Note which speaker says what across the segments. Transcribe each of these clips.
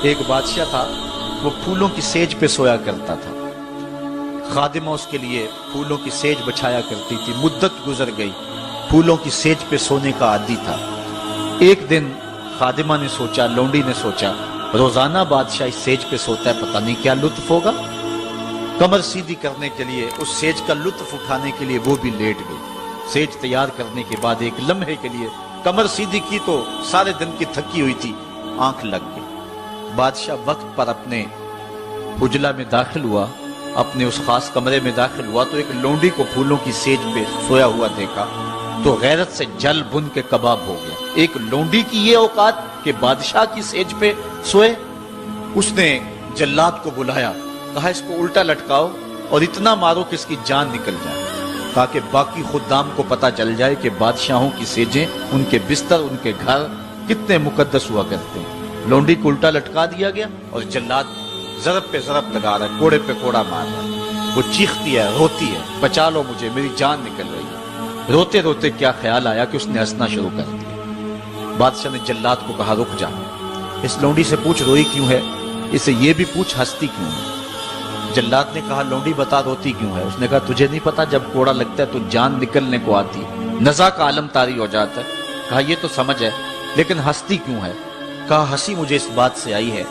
Speaker 1: ایک بادشاہ تھا، وہ پھولوں کی سیج پہ سویا کرتا تھا، خادمہ اس کے لیے پھولوں کی سیج بچھایا کرتی تھی۔ مدت گزر گئی، پھولوں کی سیج پہ سونے کا عادی تھا۔ ایک دن خادمہ نے سوچا، لونڈی نے سوچا، روزانہ بادشاہ اس سیج پہ سوتا ہے، پتہ نہیں کیا لطف ہوگا۔ کمر سیدھی کرنے کے لیے، اس سیج کا لطف اٹھانے کے لیے وہ بھی لیٹ گئی۔ سیج تیار کرنے کے بعد ایک لمحے کے لیے کمر سیدھی کی تو سارے دن کی تھکی ہوئی تھی، آنکھ لگ گئی۔ بادشاہ وقت پر اپنے حجلہ میں داخل ہوا، اپنے اس خاص کمرے میں داخل ہوا تو ایک لونڈی کو پھولوں کی سیج پہ سویا ہوا دیکھا تو غیرت سے جل بن کے کباب ہو گیا۔ ایک لونڈی کی یہ اوقات کہ بادشاہ کی سیج پہ سوئے۔ اس نے جلاد کو بلایا، کہا اس کو الٹا لٹکاؤ اور اتنا مارو کہ اس کی جان نکل جائے، تاکہ باقی خدام کو پتا چل جائے کہ بادشاہوں کی سیجیں، ان کے بستر، ان کے گھر کتنے مقدس ہوا کرتے ہیں۔ لونڈی کو الٹا لٹکا دیا گیا اور جلاد ضرب پہ ضرب لگا رہا ہے، کوڑے پہ کوڑا مار رہا ہے۔ وہ چیختی ہے، روتی ہے، بچا لو مجھے، میری جان نکل رہی ہے۔ روتے روتے کیا خیال آیا کہ اس نے ہنسنا شروع کر دیا۔ بادشاہ نے جلاد کو کہا رک جا، اس لونڈی سے پوچھ روئی کیوں ہے، اسے یہ بھی پوچھ ہنستی کیوں ہے۔ جلاد نے کہا لونڈی بتا روتی کیوں ہے۔ اس نے کہا تجھے نہیں پتا جب کوڑا لگتا ہے تو جان نکلنے کو آتی ہے، نزا کا عالم طاری ہو جاتا ہے۔ کہا یہ تو سمجھ ہے، لیکن ہنستی کیوں ہے؟ کہا ہنسی مجھے اس بات سے آئی ہے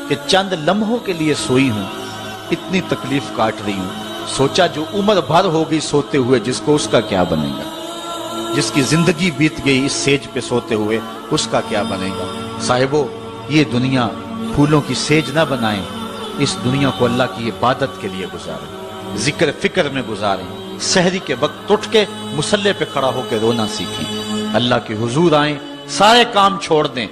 Speaker 1: کہ چند لمحوں کے لیے سوئی ہوں، اتنی تکلیف کاٹ رہی ہوں، سوچا جو عمر بھر ہو گئی سوتے ہوئے جس کو، اس کا کیا بنے گا؟ جس کی زندگی بیت گئی اس سیج پہ سوتے ہوئے، اس کا کیا بنے گا؟ صاحبو، یہ دنیا پھولوں کی سیج نہ بنائیں، اس دنیا کو اللہ کی عبادت کے لیے گزاریں، ذکر فکر میں گزاریں، سحری کے وقت اٹھ کے مصلی پہ کھڑا ہو کے رونا سیکھیں، اللہ کے حضور آئیں، سارے کام چھوڑ دیں،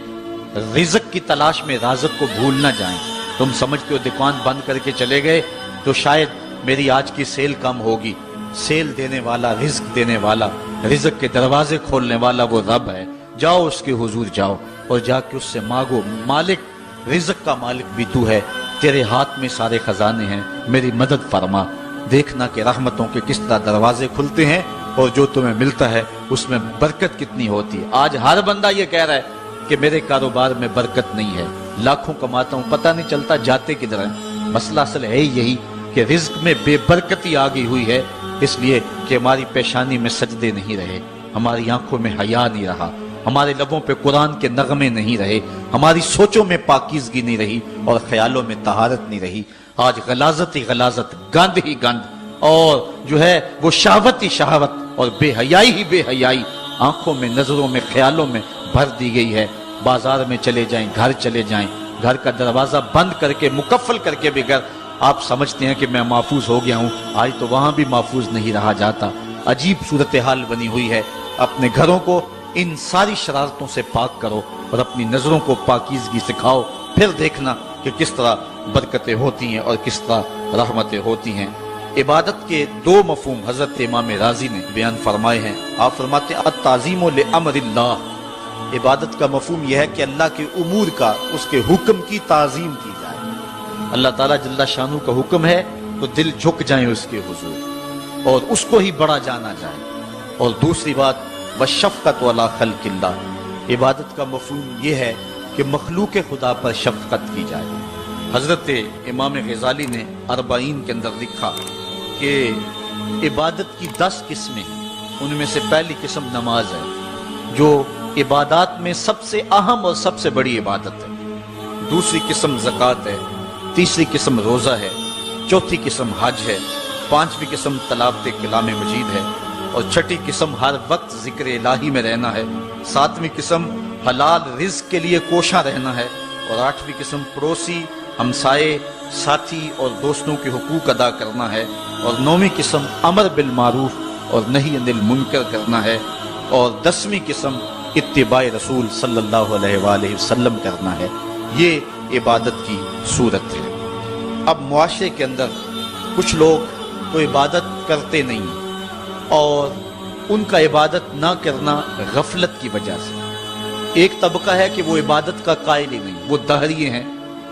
Speaker 1: رزق کی تلاش میں رازق کو بھول نہ جائیں۔ تم سمجھتے ہو دکان بند کر کے چلے گئے تو شاید میری آج کی سیل کم ہوگی۔ سیل دینے والا، رزق دینے والا، رزق کے دروازے کھولنے والا وہ رب ہے۔ جاؤ اس کے حضور جاؤ اور جا کے اس سے مانگو، مالک، رزق کا مالک بھی تو ہے، تیرے ہاتھ میں سارے خزانے ہیں، میری مدد فرما۔ دیکھنا کہ رحمتوں کے کس طرح دروازے کھلتے ہیں اور جو تمہیں ملتا ہے اس میں برکت کتنی ہوتی ہے۔ آج ہر بندہ یہ کہہ رہا ہے کہ میرے کاروبار میں برکت نہیں ہے، لاکھوں کماتا ہوں، پتہ نہیں چلتا جاتے کدھر ہیں۔ مسئلہ اصل ہے یہی کہ رزق میں بے برکتی آ گئی ہوئی ہے، اس لیے کہ ہماری پیشانی میں سجدے نہیں رہے، ہماری آنکھوں میں حیا نہیں رہا، ہمارے لبوں پہ قرآن کے نغمے نہیں رہے، ہماری سوچوں میں پاکیزگی نہیں رہی اور خیالوں میں طہارت نہیں رہی۔ آج غلاظت ہی غلاظت، گند ہی گند، اور جو ہے وہ شہوت ہی شہوت اور بے حیائی ہی بے حیائی آنکھوں میں، نظروں میں، خیالوں میں بھر دی گئی ہے۔ بازار میں چلے جائیں، گھر چلے جائیں، گھر کا دروازہ بند کر کے، مقفل کر کے بغیر آپ سمجھتے ہیں کہ میں محفوظ ہو گیا ہوں، آج تو وہاں بھی محفوظ نہیں رہا جاتا۔ عجیب صورتحال بنی ہوئی ہے۔ اپنے گھروں کو ان ساری شرارتوں سے پاک کرو اور اپنی نظروں کو پاکیزگی سکھاؤ، پھر دیکھنا کہ کس طرح برکتیں ہوتی ہیں اور کس طرح رحمتیں ہوتی ہیں۔ عبادت کے دو مفہوم حضرت امام رازی نے بیان فرمائے ہیں۔ آپ فرماتے ہیں التعظیم لامر اللہ، عبادت کا مفہوم یہ ہے کہ اللہ کے امور کا، اس کے حکم کی تعظیم کی جائے۔ اللہ تعالیٰ جل شانہ کا حکم ہے تو دل جھک جائیں اس کے حضور اور اس کو ہی بڑا جانا جائے۔ اور دوسری بات وشفقت علی خلق اللہ، عبادت کا مفہوم یہ ہے کہ مخلوق خدا پر شفقت کی جائے۔ حضرت امام غزالی نے اربعین کے اندر لکھا کہ عبادت کی 10 قسمیں ہیں، ان میں سے پہلی قسم نماز ہے جو عبادات میں سب سے اہم اور سب سے بڑی عبادت ہے۔ دوسری قسم زکوٰۃ ہے، تیسری قسم روزہ ہے، چوتھی قسم حج ہے، پانچویں قسم تلاوت کلام مجید ہے، اور چھٹی قسم ہر وقت ذکر الہی میں رہنا ہے، ساتویں قسم حلال رزق کے لیے کوشاں رہنا ہے، اور آٹھویں قسم پڑوسی، ہمسائے، ساتھی اور دوستوں کے حقوق ادا کرنا ہے، اور نویں قسم امر بالمعروف اور نہی عن المنکر کرنا ہے، اور 10ویں قسم اتباع رسول صلی اللہ علیہ وآلہ وسلم کرنا ہے۔ یہ عبادت کی صورت ہے۔ اب معاشرے کے اندر کچھ لوگ تو عبادت کرتے نہیں اور ان کا عبادت نہ کرنا غفلت کی وجہ سے۔ ایک طبقہ ہے کہ وہ عبادت کا قائل ہی نہیں، وہ دہریے ہیں،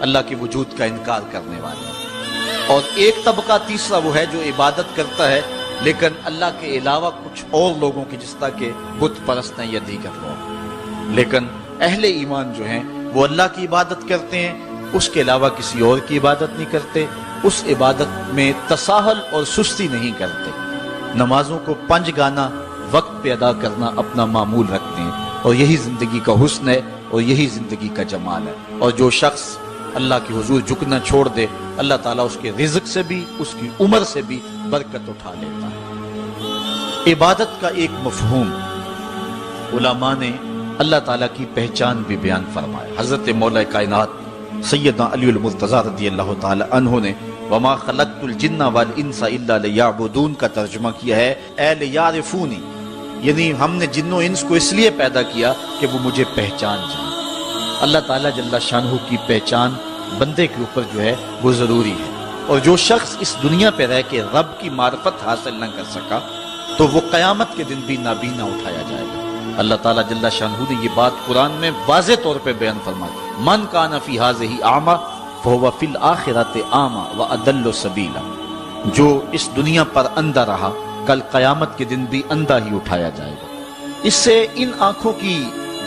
Speaker 1: اللہ کے وجود کا انکار کرنے والے ہیں۔ اور ایک طبقہ تیسرا وہ ہے جو عبادت کرتا ہے لیکن اللہ کے علاوہ کچھ اور لوگوں کی، جس طرح کہ بت پرست یا دیگر لوگ۔ لیکن اہل ایمان جو ہیں وہ اللہ کی عبادت کرتے ہیں، اس کے علاوہ کسی اور کی عبادت نہیں کرتے، اس عبادت میں تساہل اور سستی نہیں کرتے، نمازوں کو 5 گانا وقت پہ ادا کرنا اپنا معمول رکھتے ہیں، اور یہی زندگی کا حسن ہے اور یہی زندگی کا جمال ہے۔ اور جو شخص اللہ کے حضور جھکنا چھوڑ دے، اللہ تعالیٰ اس کے رزق سے بھی، اس کی عمر سے بھی برکت اٹھا لیتا ہے۔ عبادت کا ایک مفہوم علماء نے اللہ تعالیٰ کی پہچان بھی بیان فرمایا۔ حضرت مولا کائنات سیدنا علی المرتضیٰ رضی اللہ تعالیٰ عنہ نے وما خلقت الجن والانس الا لیعبدون کا ترجمہ کیا ہے اے لیعرفونی، یعنی ہم نے جن و انس کو اس لیے پیدا کیا کہ وہ مجھے پہچان جائیں۔ اللہ تعالیٰ جل شانہ کی پہچان بندے کے اوپر جو ہے وہ ضروری ہے، اور جو شخص اس دنیا پہ رہ کے رب کی معرفت حاصل نہ کر سکا تو وہ قیامت کے دن بھی نابینا اٹھایا جائے گا۔ اللہ تعالیٰ جل شانہ نے یہ بات قرآن میں واضح طور پہ بیان فرمائی، من کان فی ھذہ اعمی فہو فی الآخرۃ اعمی واضل سبیلا، جو اس دنیا پر اندھا رہا کل قیامت کے دن بھی اندھا ہی اٹھایا جائے گا۔ اس سے ان آنکھوں کی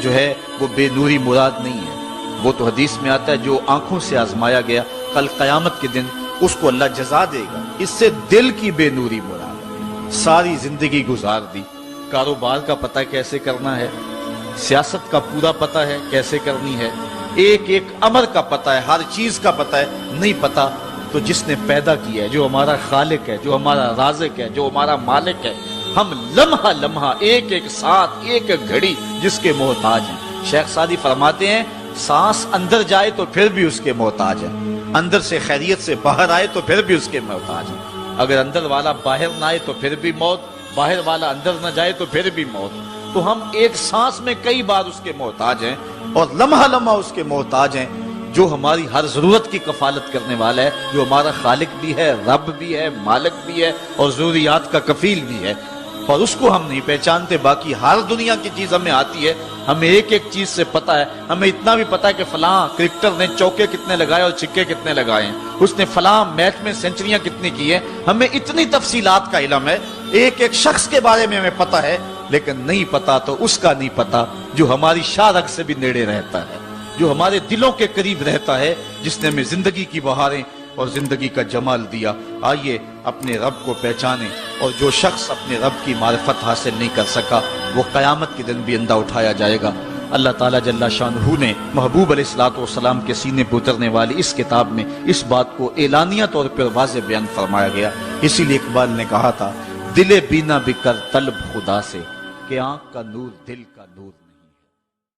Speaker 1: جو ہے وہ بے نوری مراد نہیں ہے، وہ تو حدیث میں آتا ہے جو آنکھوں سے آزمایا گیا کل قیامت کے دن اس کو اللہ جزا دے گا، اس سے دل کی بے نوری مراد ہے۔ ساری زندگی گزار دی، کاروبار کا پتہ کیسے کرنا ہے، سیاست کا پورا پتہ ہے کیسے کرنی ہے، ایک ایک امر کا پتہ ہے، ہر چیز کا پتہ ہے، نہیں پتہ تو جس نے پیدا کیا ہے، جو ہمارا خالق ہے، جو ہمارا رازق ہے، جو ہمارا مالک ہے، ہم لمحہ لمحہ ایک ایک ساتھ ایک ایک گھڑی جس کے محتاج ہیں۔ شیخ سعدی فرماتے ہیں سانس اندر جائے تو پھر بھی اس کے محتاج ہے، اندر سے خیریت سے باہر آئے تو پھر بھی اس کے محتاج ہے، اگر اندر والا باہر نہ آئے تو پھر بھی موت، باہر والا اندر نہ جائے تو پھر بھی موت۔ تو ہم ایک سانس میں کئی بار اس کے محتاج ہیں اور لمحہ لمحہ اس کے محتاج ہیں، جو ہماری ہر ضرورت کی کفالت کرنے والا ہے، جو ہمارا خالق بھی ہے، رب بھی ہے، مالک بھی ہے اور ضروریات کا کفیل بھی ہے، اور اس کو ہم نہیں پہچانتے۔ باقی ہر دنیا کی چیز ہمیں آتی ہے، ہمیں ایک ایک چیز سے پتہ ہے، ہمیں اتنا بھی پتہ ہے کہ فلاں کرکٹر نے چوکے کتنے لگائے اور چھکے کتنے لگائے ہیں، اس نے فلاں میچ میں سینچریاں کتنی کی ہیں، ہمیں اتنی تفصیلات کا علم ہے، ایک ایک شخص کے بارے میں ہمیں پتہ ہے، لیکن نہیں پتہ تو اس کا نہیں پتہ جو ہماری شاہ رگ سے بھی نیڑے رہتا ہے، جو ہمارے دلوں کے قریب رہتا ہے، جس نے ہمیں زندگی کی بہاریں اور زندگی کا جمال دیا۔ آئیے اپنے رب کو پہچانیں، اور جو شخص اپنے رب کی معرفت حاصل نہیں کر سکا وہ قیامت کے دن بھی اندھا اٹھایا جائے گا۔ اللہ تعالیٰ جل شانہ نے محبوب علیہ الصلوۃ والسلام کے سینے پہ اترنے والی اس کتاب میں اس بات کو اعلانیہ طور پر واضح بیان فرمایا گیا۔ اسی لیے اقبال نے کہا تھا دل بینا بکر طلب خدا سے کہ آنکھ کا نور دل کا نور